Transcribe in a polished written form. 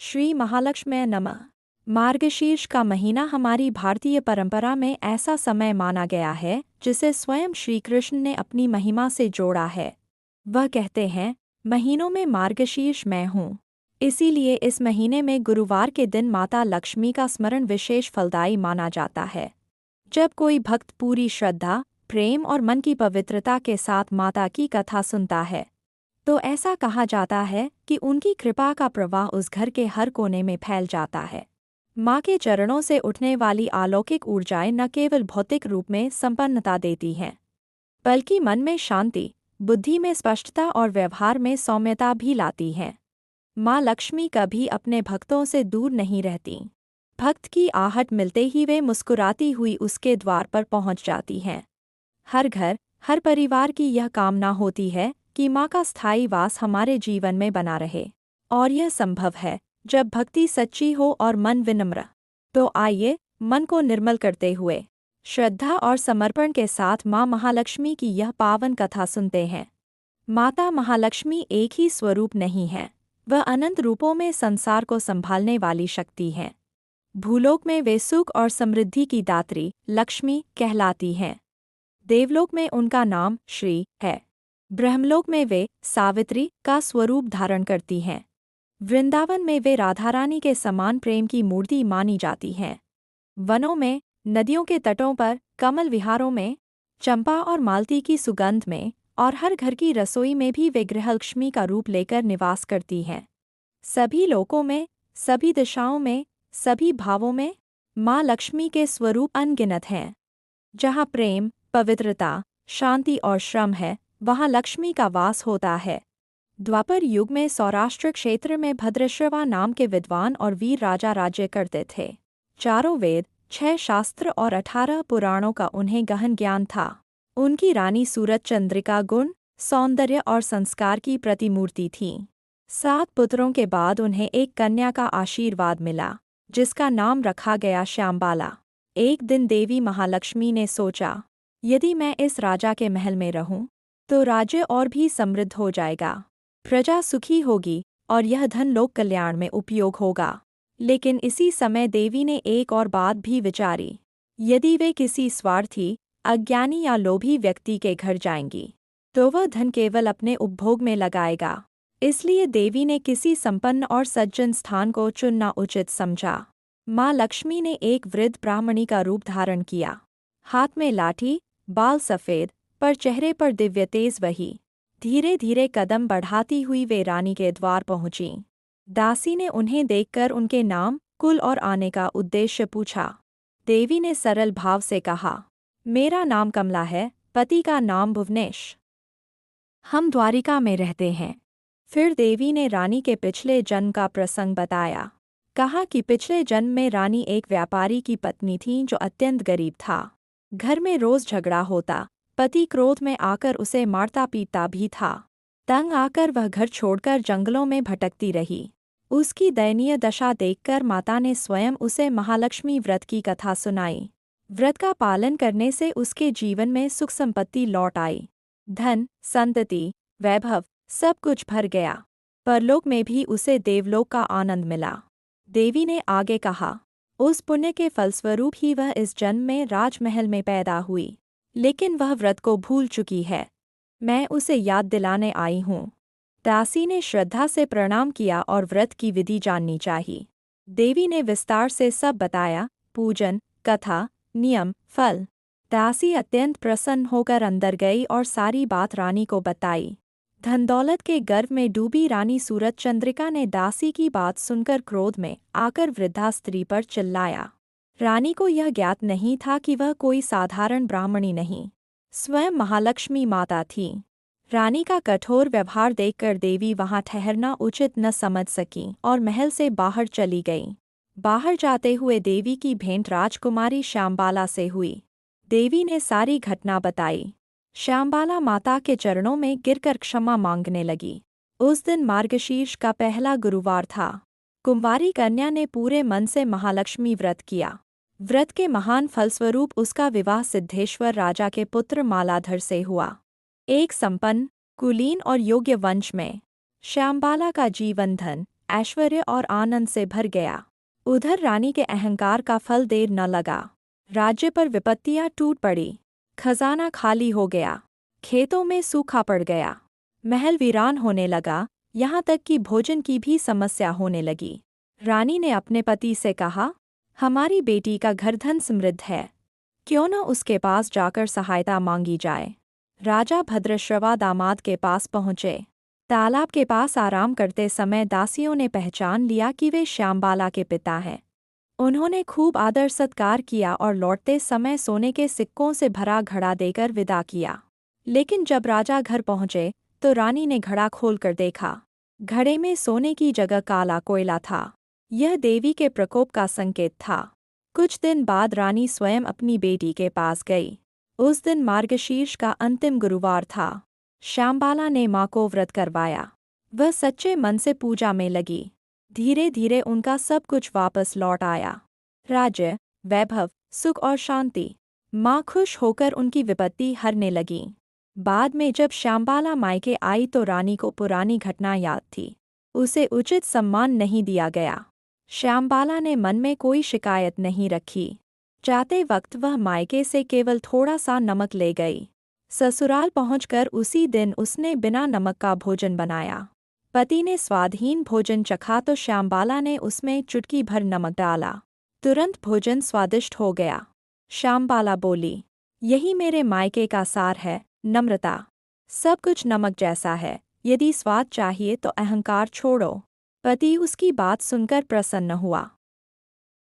श्री महालक्ष्मी नमः। मार्गशीर्ष का महीना हमारी भारतीय परंपरा में ऐसा समय माना गया है जिसे स्वयं श्री कृष्ण ने अपनी महिमा से जोड़ा है। वह कहते हैं, महीनों में मार्गशीर्ष मैं हूँ। इसीलिए इस महीने में गुरुवार के दिन माता लक्ष्मी का स्मरण विशेष फलदायी माना जाता है। जब कोई भक्त पूरी श्रद्धा, प्रेम और मन की पवित्रता के साथ माता की कथा सुनता है तो ऐसा कहा जाता है कि उनकी कृपा का प्रवाह उस घर के हर कोने में फैल जाता है। माँ के चरणों से उठने वाली अलौकिक ऊर्जाएं न केवल भौतिक रूप में संपन्नता देती हैं, बल्कि मन में शांति, बुद्धि में स्पष्टता और व्यवहार में सौम्यता भी लाती हैं। माँ लक्ष्मी कभी अपने भक्तों से दूर नहीं रहती। भक्त की आहट मिलते ही वे मुस्कुराती हुई उसके द्वार पर पहुँच जाती हैं। हर घर, हर परिवार की यह कामना होती है कि माँ का स्थायी वास हमारे जीवन में बना रहे, और यह संभव है जब भक्ति सच्ची हो और मन विनम्र। तो आइए, मन को निर्मल करते हुए श्रद्धा और समर्पण के साथ माँ महालक्ष्मी की यह पावन कथा सुनते हैं। माता महालक्ष्मी एक ही स्वरूप नहीं है, वह अनंत रूपों में संसार को संभालने वाली शक्ति हैं। भूलोक में वे सुख और समृद्धि की दात्री लक्ष्मी कहलाती हैं। देवलोक में उनका नाम श्री है। ब्रह्मलोक में वे सावित्री का स्वरूप धारण करती हैं। वृंदावन में वे राधा रानी के समान प्रेम की मूर्ति मानी जाती हैं। वनों में, नदियों के तटों पर, कमल विहारों में, चंपा और मालती की सुगंध में और हर घर की रसोई में भी वे गृहलक्ष्मी का रूप लेकर निवास करती हैं। सभी लोकों में, सभी दिशाओं में, सभी भावों में माँ लक्ष्मी के स्वरूप अनगिनत हैं। जहाँ प्रेम, पवित्रता, शांति और श्रम है, वहाँ लक्ष्मी का वास होता है। द्वापर युग में सौराष्ट्र क्षेत्र में भद्रश्रवा नाम के विद्वान और वीर राजा राज्य करते थे। 4 वेद, 6 शास्त्र और 18 पुराणों का उन्हें गहन ज्ञान था। उनकी रानी सूरत चंद्रिका गुण, सौंदर्य और संस्कार की प्रतिमूर्ति थी। 7 पुत्रों के बाद उन्हें एक कन्या का आशीर्वाद मिला, जिसका नाम रखा गया श्यामबाला। एक दिन देवी महालक्ष्मी ने सोचा, यदि मैं इस राजा के महल में रहूं तो राज्य और भी समृद्ध हो जाएगा, प्रजा सुखी होगी और यह धन लोक कल्याण में उपयोग होगा। लेकिन इसी समय देवी ने एक और बात भी विचारी, यदि वे किसी स्वार्थी, अज्ञानी या लोभी व्यक्ति के घर जाएंगी तो वह धन केवल अपने उपभोग में लगाएगा। इसलिए देवी ने किसी संपन्न और सज्जन स्थान को चुनना उचित समझा। माँ लक्ष्मी ने एक वृद्ध ब्राह्मणी का रूप धारण किया। हाथ में लाठी, बाल सफ़ेद, पर चेहरे पर दिव्य तेज वही। धीरे धीरे कदम बढ़ाती हुई वे रानी के द्वार पहुंची। दासी ने उन्हें देखकर उनके नाम, कुल और आने का उद्देश्य पूछा। देवी ने सरल भाव से कहा, मेरा नाम कमला है, पति का नाम भुवनेश। हम द्वारिका में रहते हैं। फिर देवी ने रानी के पिछले जन्म का प्रसंग बताया। कहा कि पिछले जन्म में रानी एक व्यापारी की पत्नी थी जो अत्यंत गरीब था। घर में रोज झगड़ा होता, पति क्रोध में आकर उसे मारता पीटता भी था। तंग आकर वह घर छोड़कर जंगलों में भटकती रही। उसकी दयनीय दशा देखकर माता ने स्वयं उसे महालक्ष्मी व्रत की कथा सुनाई। व्रत का पालन करने से उसके जीवन में सुख संपत्ति लौट आई। धन, संतति, वैभव सब कुछ भर गया। परलोक में भी उसे देवलोक का आनंद मिला। देवी ने आगे कहा, उस पुण्य के फलस्वरूप ही वह इस जन्म में राजमहल में पैदा हुई, लेकिन वह व्रत को भूल चुकी है। मैं उसे याद दिलाने आई हूँ। दासी ने श्रद्धा से प्रणाम किया और व्रत की विधि जाननी चाहिए। देवी ने विस्तार से सब बताया, पूजन, कथा, नियम, फल। दासी अत्यंत प्रसन्न होकर अंदर गई और सारी बात रानी को बताई। धन दौलत के गर्व में डूबी रानी सूरत चंद्रिका ने दासी की बात सुनकर क्रोध में आकर वृद्धा स्त्री पर चिल्लाया। रानी को यह ज्ञात नहीं था कि वह कोई साधारण ब्राह्मणी नहीं, स्वयं महालक्ष्मी माता थी। रानी का कठोर व्यवहार देखकर देवी वहां ठहरना उचित न समझ सकी और महल से बाहर चली गई। बाहर जाते हुए देवी की भेंट राजकुमारी श्यामबाला से हुई। देवी ने सारी घटना बताई। श्यामबाला माता के चरणों में गिरकर क्षमा मांगने लगी। उस दिन मार्गशीर्ष का पहला गुरुवार था। कुंवारी कन्या ने पूरे मन से महालक्ष्मी व्रत किया। व्रत के महान फलस्वरूप उसका विवाह सिद्धेश्वर राजा के पुत्र मालाधर से हुआ। एक संपन्न, कुलीन और योग्य वंश में श्यामबाला का जीवन धन, ऐश्वर्य और आनंद से भर गया। उधर रानी के अहंकार का फल देर न लगा। राज्य पर विपत्तियां टूट पड़ी। खजाना खाली हो गया। खेतों में सूखा पड़ गया। महल वीरान होने लगा, यहाँ तक कि भोजन की भी समस्या होने लगी। रानी ने अपने पति से कहा, हमारी बेटी का घर धन समृद्ध है, क्यों न उसके पास जाकर सहायता मांगी जाए। राजा भद्रश्रवा दामाद के पास पहुँचे। तालाब के पास आराम करते समय दासियों ने पहचान लिया कि वे श्यामबाला के पिता हैं। उन्होंने खूब आदर सत्कार किया और लौटते समय सोने के सिक्कों से भरा घड़ा देकर विदा किया। लेकिन जब राजा घर पहुँचे तो रानी ने घड़ा खोलकर देखा। घड़े में सोने की जगह काला कोयला था। यह देवी के प्रकोप का संकेत था। कुछ दिन बाद रानी स्वयं अपनी बेटी के पास गई। उस दिन मार्गशीर्ष का अंतिम गुरुवार था। श्यामबाला ने माँ को व्रत करवाया। वह सच्चे मन से पूजा में लगी। धीरे धीरे उनका सब कुछ वापस लौट आया। राज्य, वैभव, सुख और शांति। माँ खुश होकर उनकी विपत्ति हरने लगी। बाद में जब श्यामबाला मायके आई तो रानी को पुरानी घटना याद थी। उसे उचित सम्मान नहीं दिया गया। श्यामबाला ने मन में कोई शिकायत नहीं रखी। जाते वक्त वह मायके से केवल थोड़ा सा नमक ले गई। ससुराल पहुंचकर उसी दिन उसने बिना नमक का भोजन बनाया। पति ने स्वादहीन भोजन चखा तो श्यामबाला ने उसमें चुटकी भर नमक डाला। तुरंत भोजन स्वादिष्ट हो गया। श्यामबाला बोली, यही मेरे मायके का सार है, नम्रता। सब कुछ नमक जैसा है, यदि स्वाद चाहिए तो अहंकार छोड़ो। पति उसकी बात सुनकर प्रसन्न हुआ।